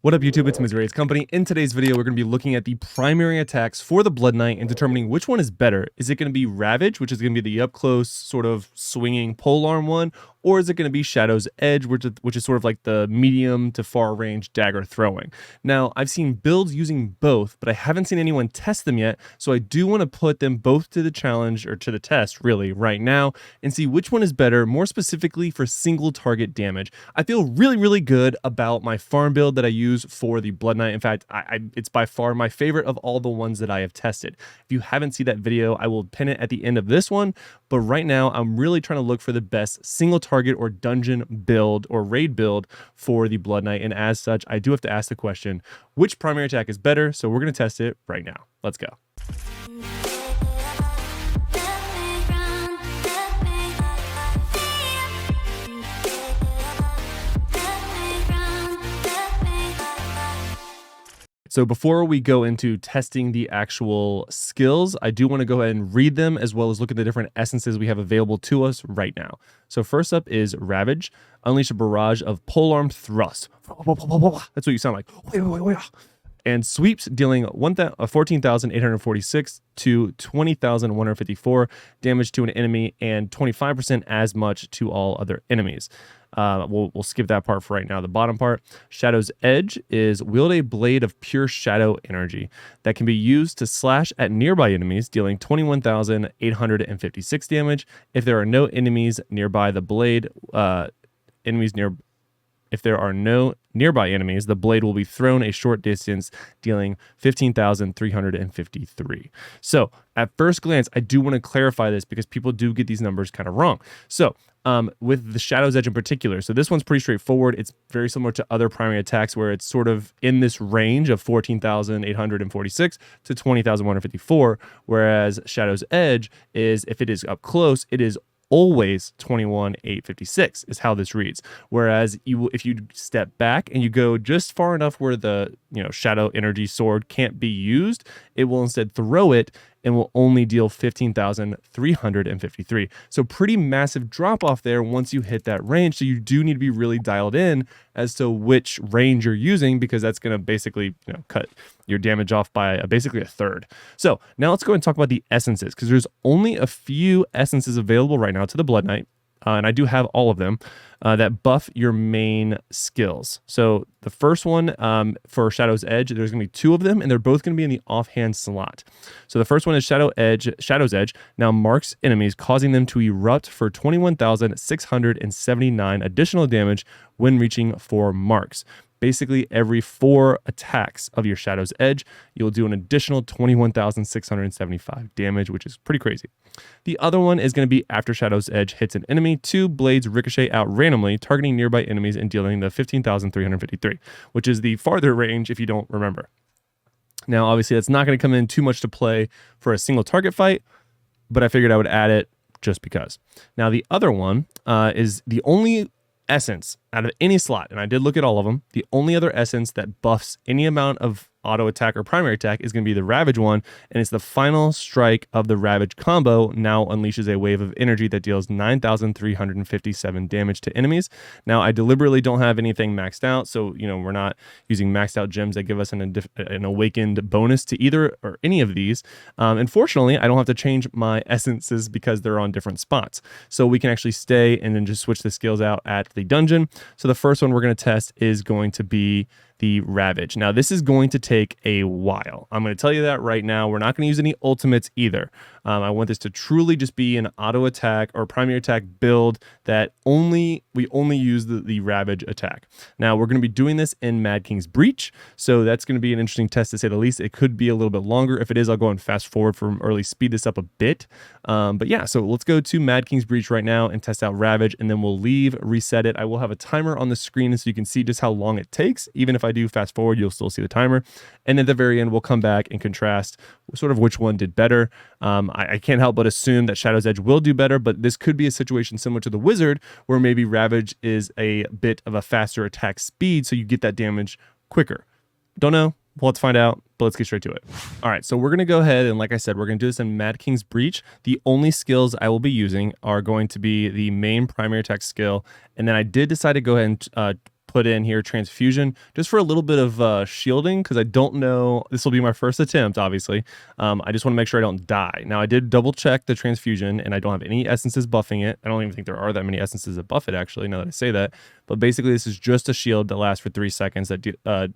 What up YouTube, it's Missouri's Company. In today's video, we're going to be looking at the primary attacks for the Blood Knight and determining which one is better. Is it going to be Ravage, which is going to be the up close sort of swinging polearm one, or is it going to be Shadow's Edge, which is sort of like the medium to far range dagger throwing? Now, I've seen builds using both, but I haven't seen anyone test them yet, so I do want to put them both to the challenge, or to the test really, right now, and see which one is better, more specifically for single target damage. I feel really good about my farm build that I use for the Blood Knight. In fact, it's by far my favorite of all the ones that I have tested. If you haven't seen that video, I will pin it at the end of this one, but right now I'm really trying to look for the best single target or dungeon build or raid build for the Blood Knight, and as such, I do have to ask the question, which primary attack is better? So we're going to test it right now. Let's go. So before we go into testing the actual skills, I do want to go ahead and read them as well as look at the different essences we have available to us right now. So first up is Ravage. Unleash a barrage of polearm thrust. That's what you sound like. And sweeps, dealing 14,846 to 20,154 damage to an enemy and 25% as much to all other enemies. We'll skip that part for right now. The bottom part, Shadow's Edge, is wield a blade of pure shadow energy that can be used to slash at nearby enemies, dealing 21,856 damage. If there are no enemies nearby the blade, if there are no nearby enemies, the blade will be thrown a short distance, dealing 15,353. So at first glance, I do want to clarify this because people do get these numbers kind of wrong. So with the Shadow's Edge in particular, so this one's pretty straightforward. It's very similar to other primary attacks where it's sort of in this range of 14,846 to 20,154, whereas Shadow's Edge is, if it is up close, it is always 21,856 is how this reads. Whereas if you step back and you go just far enough where the shadow energy sword can't be used, it will instead throw it and will only deal 15,353. So pretty massive drop off there once you hit that range. So you do need to be really dialed in as to which range you're using, because that's going to basically cut your damage off by basically a third. So now let's go and talk about the essences, because there's only a few essences available right now to the Blood Knight. And I do have all of them that buff your main skills. So the first one for Shadow's Edge, there's going to be two of them, and they're both going to be in the offhand slot. So the first one is Shadow's Edge now marks enemies, causing them to erupt for 21,679 additional damage when reaching 4 marks. Basically, every 4 attacks of your Shadow's Edge, you'll do an additional 21,675 damage, which is pretty crazy. The other one is going to be after Shadow's Edge hits an enemy, 2 blades ricochet out randomly, targeting nearby enemies and dealing the 15,353, which is the farther range if you don't remember. Now, obviously, that's not going to come in too much to play for a single target fight, but I figured I would add it just because. Now, the other one is the only essence out of any slot, and I did look at all of them. The only other essence that buffs any amount of auto attack or primary attack is going to be the Ravage one, and it's the final strike of the Ravage combo. Now unleashes a wave of energy that deals 9,357 damage to enemies. Now I deliberately don't have anything maxed out, so we're not using maxed out gems that give us an awakened bonus to either or any of these. Unfortunately, I don't have to change my essences because they're on different spots, so we can actually stay and then just switch the skills out at the dungeon. So the first one we're going to test is going to be the Ravage. Now this is going to take a while. I'm going to tell you that right now. We're not going to use any ultimates either. I want this to truly just be an auto attack or primary attack build that we only use the Ravage attack. Now we're going to be doing this in Mad King's Breach, so that's going to be an interesting test to say the least. It could be a little bit longer. If it is, I'll go and fast forward from early, speed this up a bit. But yeah, so let's go to Mad King's Breach right now and test out Ravage, and then we'll reset it. I will have a timer on the screen so you can see just how long it takes. Even if I do fast forward, you'll still see the timer. And at the very end, we'll come back and contrast sort of which one did better. I can't help but assume that Shadow's Edge will do better, but this could be a situation similar to the Wizard, where maybe Ravage is a bit of a faster attack speed, so you get that damage quicker. Don't know. We'll have to find out, but let's get straight to it. All right, so we're going to go ahead, and like I said, we're going to do this in Mad King's Breach. The only skills I will be using are going to be the main primary attack skill, and then I did decide to go ahead and put in here transfusion just for a little bit of shielding, because I don't know, this will be my first attempt, obviously. I just want to make sure I don't die. Now I did double check the transfusion and I don't have any essences buffing it. I don't even think there are that many essences that buff it, actually, now that I say that. But basically this is just a shield that lasts for 3 seconds that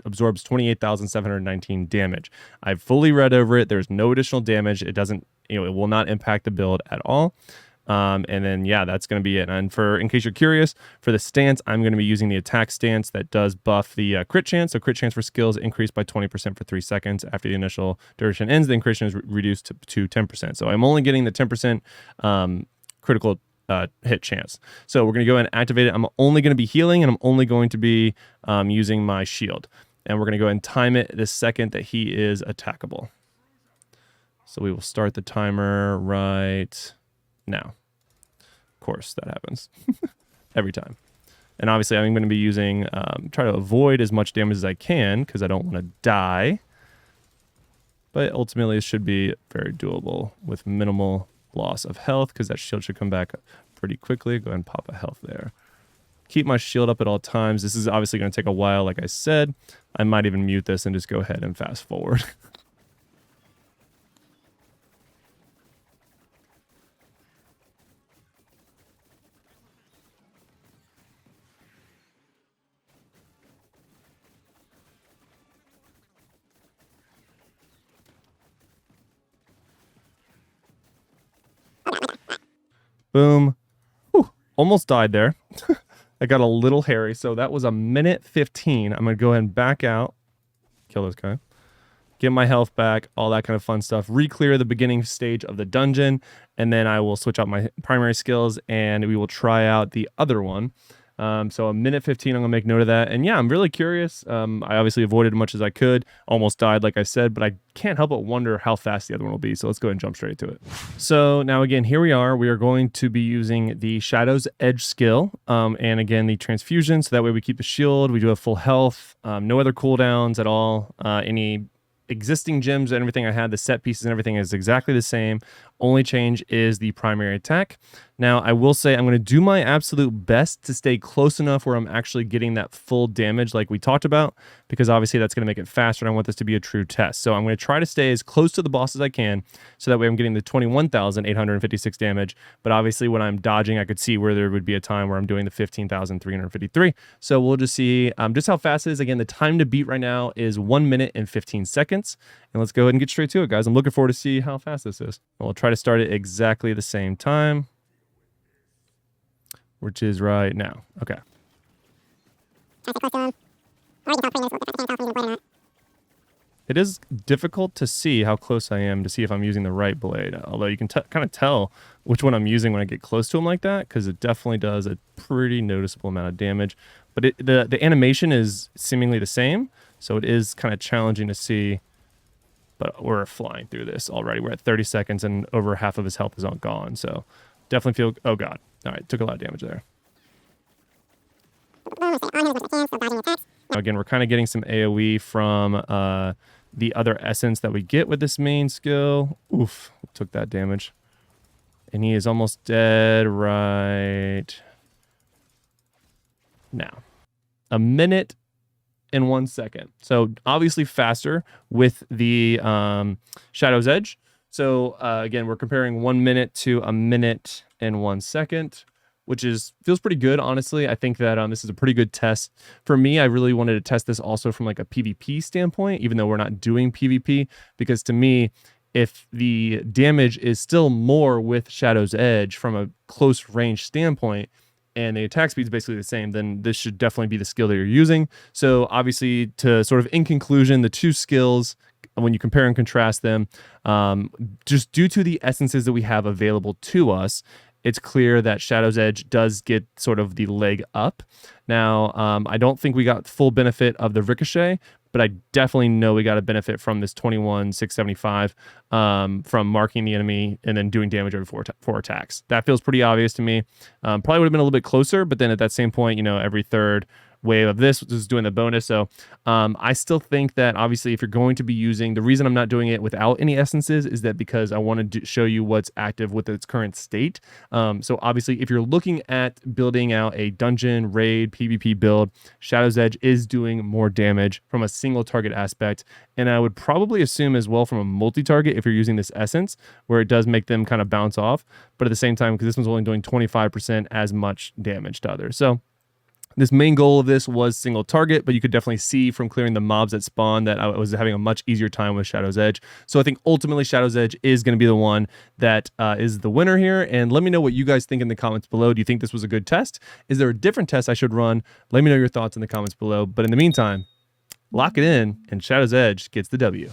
absorbs 28,719 damage. I've fully read over it. There's no additional damage. It doesn't, it will not impact the build at all. And then, yeah, that's going to be it. And in case you're curious, for the stance, I'm going to be using the attack stance that does buff the crit chance. So crit chance for skills increased by 20% for 3 seconds. After the initial duration ends, the increase is reduced to 10%. So I'm only getting the 10% critical hit chance. So we're going to go ahead and activate it. I'm only going to be healing, and I'm only going to be using my shield. And we're going to go ahead and time it the second that he is attackable. So we will start the timer right now. Of course, that happens every time. And obviously, I'm going to be using, try to avoid as much damage as I can because I don't want to die. But ultimately, it should be very doable with minimal loss of health because that shield should come back pretty quickly. Go ahead and pop a health there. Keep my shield up at all times. This is obviously going to take a while, like I said. I might even mute this and just go ahead and fast forward. Boom. Whew, almost died there. I got a little hairy, so that was a minute 15. I'm going to go ahead and back out. Kill this guy. Get my health back, all that kind of fun stuff. Re-clear the beginning stage of the dungeon, and then I will switch out my primary skills, and we will try out the other one. So a minute 15, I'm going to make note of that. And yeah, I'm really curious. I obviously avoided as much as I could. Almost died, like I said, but I can't help but wonder how fast the other one will be. So let's go ahead and jump straight to it. So now again, here we are. We are going to be using the Shadow's Edge skill. And again, the transfusion. So that way we keep the shield. We do have full health. No other cooldowns at all. Any existing gems and everything I had, the set pieces and everything is exactly the same. Only change is the primary attack. Now, I will say I'm going to do my absolute best to stay close enough where I'm actually getting that full damage like we talked about, because obviously that's going to make it faster, and I want this to be a true test. So I'm going to try to stay as close to the boss as I can, so that way I'm getting the 21,856 damage. But obviously when I'm dodging, I could see where there would be a time where I'm doing the 15,353. So we'll just see just how fast it is. Again, the time to beat right now is 1 minute and 15 seconds. And let's go ahead and get straight to it, guys. I'm looking forward to see how fast this is. We'll try to start it exactly the same time, which is right now. Okay. It is difficult to see how close I am to see if I'm using the right blade, although you can kind of tell which one I'm using when I get close to him like that, because it definitely does a pretty noticeable amount of damage. But the animation is seemingly the same, so it is kind of challenging to see. But we're flying through this already. We're at 30 seconds and over half of his health is all gone. So definitely feel, oh God. All right, took a lot of damage there. Again, we're kind of getting some AoE from the other essence that we get with this main skill. Oof, took that damage. And he is almost dead right now. A minute and 1 second. So obviously faster with the Shadow's Edge. So again, we're comparing 1 minute to a minute and 1 second, which feels pretty good, honestly. I think that this is a pretty good test. For me, I really wanted to test this also from like a PvP standpoint, even though we're not doing PvP, because to me, if the damage is still more with Shadow's Edge from a close range standpoint, and the attack speed is basically the same, then this should definitely be the skill that you're using. So obviously, to sort of in conclusion, the two skills, when you compare and contrast them, just due to the essences that we have available to us, it's clear that Shadow's Edge does get sort of the leg up. Now, I don't think we got full benefit of the ricochet, but I definitely know we got a benefit from this 21,675 from marking the enemy and then doing damage every four attacks. That feels pretty obvious to me. Probably would have been a little bit closer, but then at that same point, every third wave of this, which is doing the bonus. So I still think that obviously if you're going to be using, the reason I'm not doing it without any essences is that because I want to show you what's active with its current state. So obviously if you're looking at building out a dungeon, raid, PvP build, Shadow's Edge is doing more damage from a single target aspect. And I would probably assume as well from a multi-target if you're using this essence, where it does make them kind of bounce off. But at the same time, because this one's only doing 25% as much damage to others. So this main goal of this was single target, but you could definitely see from clearing the mobs that spawn that I was having a much easier time with Shadow's Edge. So I think ultimately Shadow's Edge is going to be the one that is the winner here. And let me know what you guys think in the comments below. Do you think this was a good test? Is there a different test I should run? Let me know your thoughts in the comments below. But in the meantime, lock it in, and Shadow's Edge gets the W.